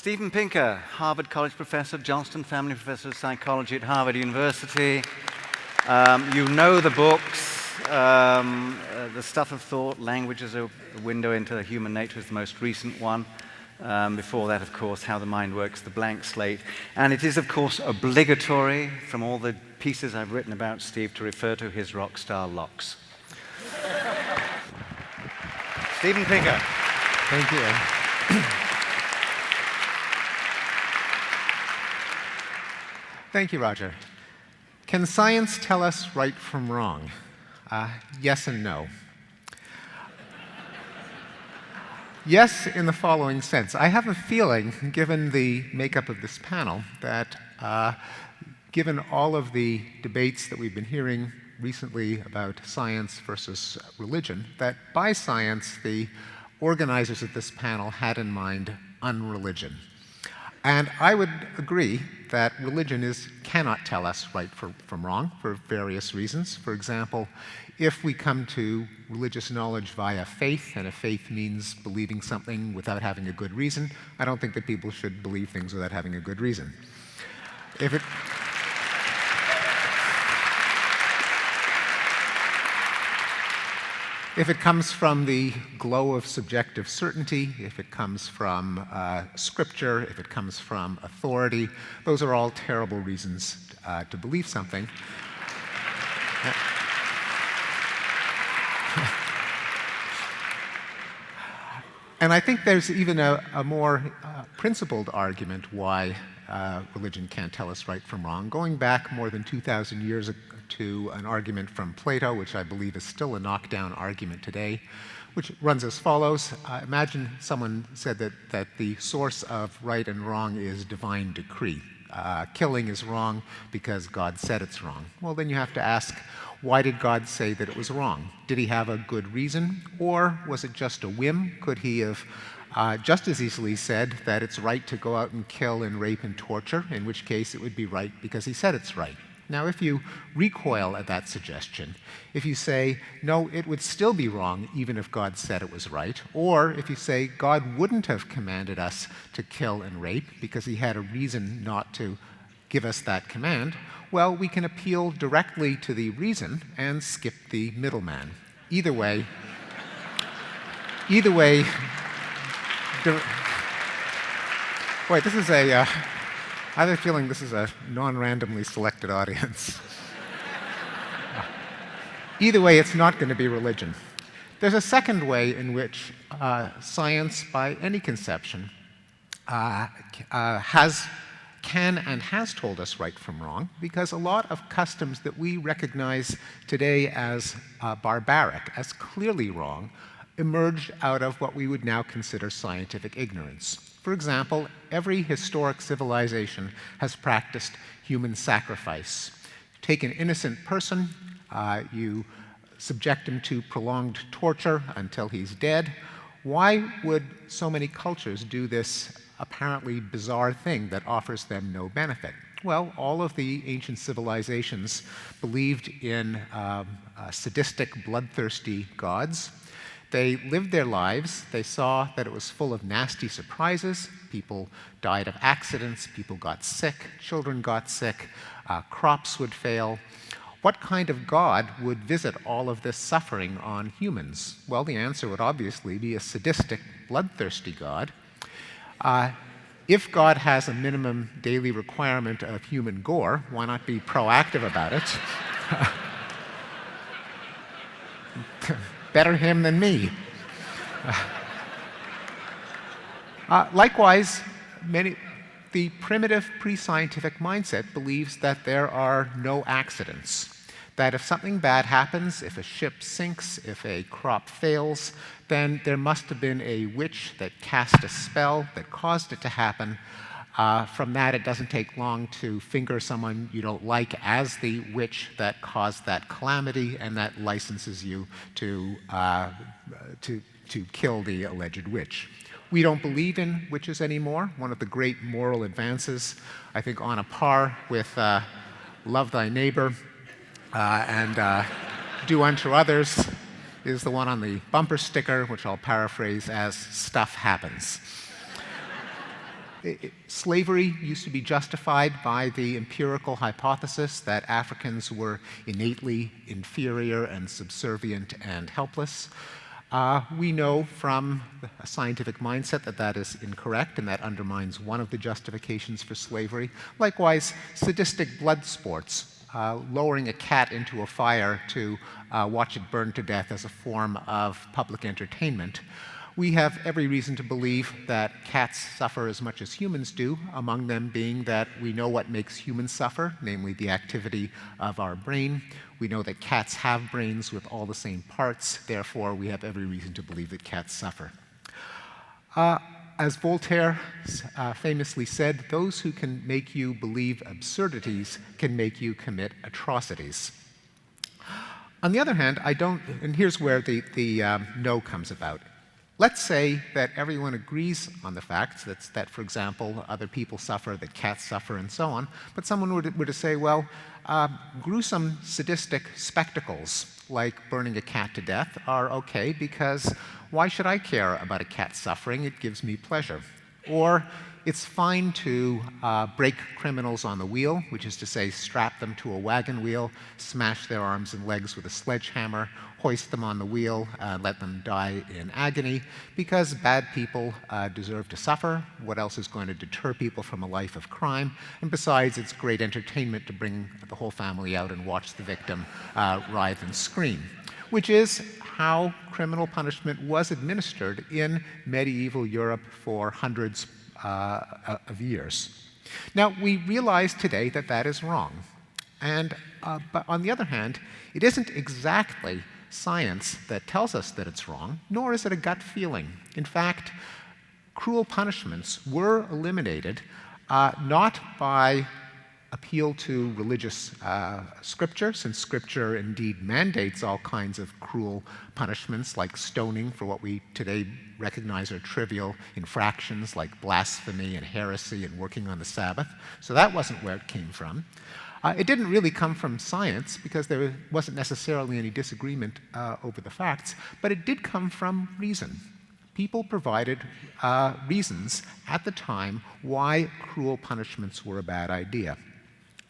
Steven Pinker, Harvard College professor, Johnstone Family Professor of Psychology at Harvard University. You know the books. The Stuff of Thought, Language as a Window into Human Nature is the most recent one. Before that, of course, How the Mind Works, The Blank Slate. And it is, of course, obligatory from all the pieces I've written about Steve to refer to his rock star locks. Steven Pinker. Thank you. Thank you, Roger. Can science tell us right from wrong? Yes and no. Yes, in the following sense. I have a feeling, given the makeup of this panel, that given all of the debates that we've been hearing recently about science versus religion, that by science, the organizers of this panel had in mind unreligion. And I would agree that religion cannot tell us right from wrong for various reasons. For example, if we come to religious knowledge via faith, and if faith means believing something without having a good reason, I don't think that people should believe things without having a good reason. If it comes from the glow of subjective certainty, if it comes from scripture, if it comes from authority, those are all terrible reasons to believe something. And I think there's even a more principled argument why religion can't tell us right from wrong, going back more than 2,000 years to an argument from Plato, which I believe is still a knockdown argument today, which runs as follows. Imagine someone said that the source of right and wrong is divine decree. Killing is wrong because God said it's wrong. Well, then you have to ask, why did God say that it was wrong? Did he have a good reason, or was it just a whim? Could he have just as easily said that it's right to go out and kill and rape and torture, in which case it would be right because he said it's right? Now, if you recoil at that suggestion, if you say, no, it would still be wrong even if God said it was right, or if you say God wouldn't have commanded us to kill and rape because he had a reason not to give us that command, well, we can appeal directly to the reason and skip the middleman. Either way, boy, this is I have a feeling this is a non-randomly selected audience. Either way, it's not going to be religion. There's a second way in which science, by any conception, can and has told us right from wrong, because a lot of customs that we recognize today as barbaric, as clearly wrong, emerged out of what we would now consider scientific ignorance. For example, every historic civilization has practiced human sacrifice. Take an innocent person, you subject him to prolonged torture until he's dead. Why would so many cultures do this apparently bizarre thing that offers them no benefit? Well, all of the ancient civilizations believed in sadistic, bloodthirsty gods. They lived their lives. They saw that it was full of nasty surprises. People died of accidents. People got sick. Children got sick. Crops would fail. What kind of God would visit all of this suffering on humans? Well, the answer would obviously be a sadistic, bloodthirsty God. If God has a minimum daily requirement of human gore, why not be proactive about it? Better him than me. Likewise, the primitive pre-scientific mindset believes that there are no accidents, that if something bad happens, if a ship sinks, if a crop fails, then there must have been a witch that cast a spell that caused it to happen. From that, it doesn't take long to finger someone you don't like as the witch that caused that calamity, and that licenses you to kill the alleged witch. We don't believe in witches anymore. One of the great moral advances, I think on a par with love thy neighbor and do unto others, is the one on the bumper sticker, which I'll paraphrase as stuff happens. Slavery used to be justified by the empirical hypothesis that Africans were innately inferior and subservient and helpless. We know from a scientific mindset that that is incorrect, and that undermines one of the justifications for slavery. Likewise, sadistic blood sports, lowering a cat into a fire to watch it burn to death as a form of public entertainment. We have every reason to believe that cats suffer as much as humans do, among them being that we know what makes humans suffer, namely the activity of our brain. We know that cats have brains with all the same parts, therefore we have every reason to believe that cats suffer. As Voltaire famously said, those who can make you believe absurdities can make you commit atrocities. On the other hand, and here's where the no comes about. Let's say that everyone agrees on the facts, that, for example, other people suffer, that cats suffer, and so on, but someone were to say, well, gruesome sadistic spectacles like burning a cat to death are okay because why should I care about a cat suffering? It gives me pleasure. Or it's fine to break criminals on the wheel, which is to say strap them to a wagon wheel, smash their arms and legs with a sledgehammer, hoist them on the wheel, let them die in agony, because bad people deserve to suffer. What else is going to deter people from a life of crime? And besides, it's great entertainment to bring the whole family out and watch the victim writhe and scream, which is how criminal punishment was administered in medieval Europe for hundreds of years. Now, we realize today that that is wrong. But on the other hand, it isn't exactly science that tells us that it's wrong, nor is it a gut feeling. In fact, cruel punishments were eliminated not by appeal to religious scripture, since scripture indeed mandates all kinds of cruel punishments like stoning for what we today recognize are trivial infractions like blasphemy and heresy and working on the Sabbath. So that wasn't where it came from. It didn't really come from science because there wasn't necessarily any disagreement over the facts, but it did come from reason. People provided reasons at the time why cruel punishments were a bad idea.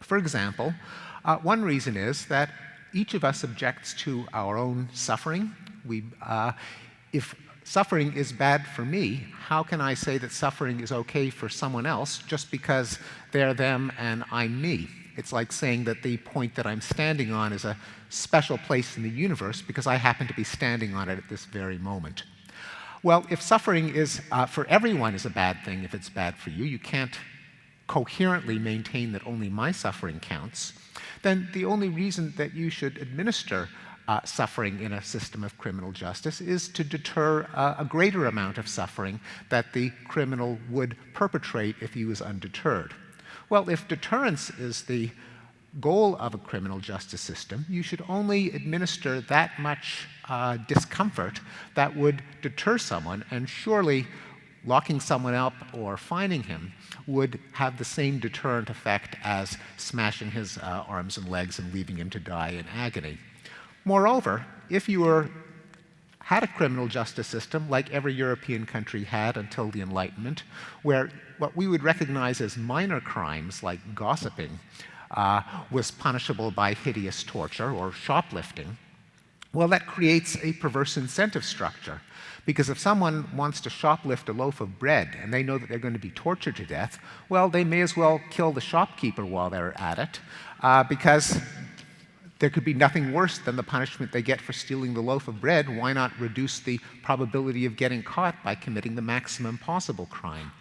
For example, one reason is that each of us objects to our own suffering. If suffering is bad for me, how can I say that suffering is okay for someone else just because they're them and I'm me? It's like saying that the point that I'm standing on is a special place in the universe because I happen to be standing on it at this very moment. Well, if suffering is for everyone is a bad thing, if it's bad for you, you can't coherently maintain that only my suffering counts, then the only reason that you should administer suffering in a system of criminal justice is to deter a greater amount of suffering that the criminal would perpetrate if he was undeterred. Well, if deterrence is the goal of a criminal justice system, you should only administer that much discomfort that would deter someone, and surely locking someone up or fining him would have the same deterrent effect as smashing his arms and legs and leaving him to die in agony. Moreover, if you had a criminal justice system like every European country had until the Enlightenment, where what we would recognize as minor crimes like gossiping was punishable by hideous torture or shoplifting, well, that creates a perverse incentive structure. Because if someone wants to shoplift a loaf of bread and they know that they're going to be tortured to death, well, they may as well kill the shopkeeper while they're at it, because there could be nothing worse than the punishment they get for stealing the loaf of bread. Why not reduce the probability of getting caught by committing the maximum possible crime?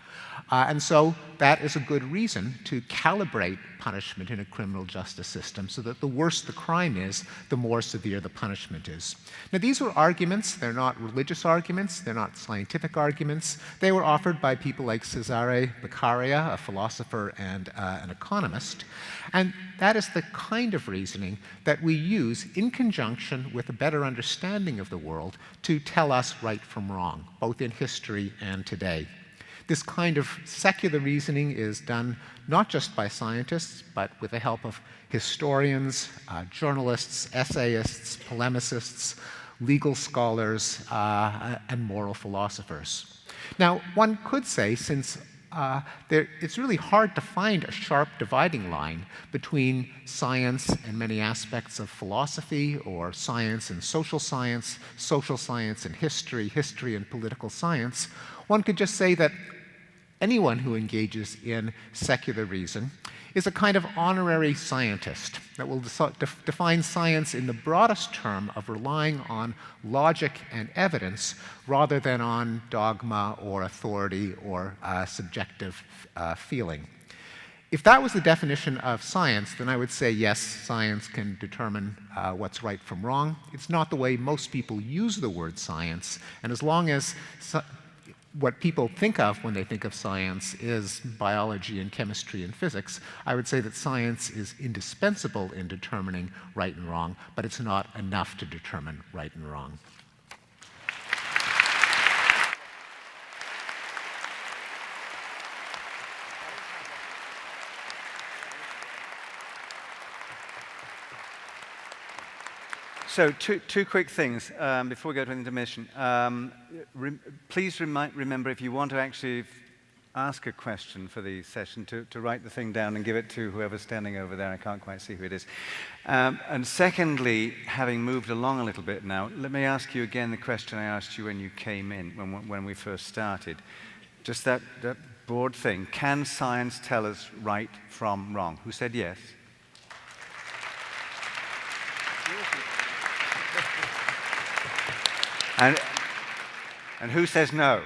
And so that is a good reason to calibrate punishment in a criminal justice system so that the worse the crime is, the more severe the punishment is. Now, these were arguments. They're not religious arguments. They're not scientific arguments. They were offered by people like Cesare Beccaria, a philosopher and an economist. And that is the kind of reasoning that we use in conjunction with a better understanding of the world to tell us right from wrong, both in history and today. This kind of secular reasoning is done not just by scientists, but with the help of historians, journalists, essayists, polemicists, legal scholars, and moral philosophers. Now, one could say, since it's really hard to find a sharp dividing line between science and many aspects of philosophy, or science and social science and history, history and political science. One could just say that anyone who engages in secular reason is a kind of honorary scientist that will define science in the broadest term of relying on logic and evidence rather than on dogma or authority or subjective feeling. If that was the definition of science, then I would say yes, science can determine what's right from wrong. It's not the way most people use the word science, and as long as what people think of when they think of science is biology and chemistry and physics, I would say that science is indispensable in determining right and wrong, but it's not enough to determine right and wrong. So two quick things before we go to an intermission. Please remember, if you want to actually ask a question for the session, to write the thing down and give it to whoever's standing over there. I can't quite see who it is. And secondly, having moved along a little bit now, let me ask you again the question I asked you when you came in, when we first started. Just that broad thing. Can science tell us right from wrong? Who said yes? And who says no?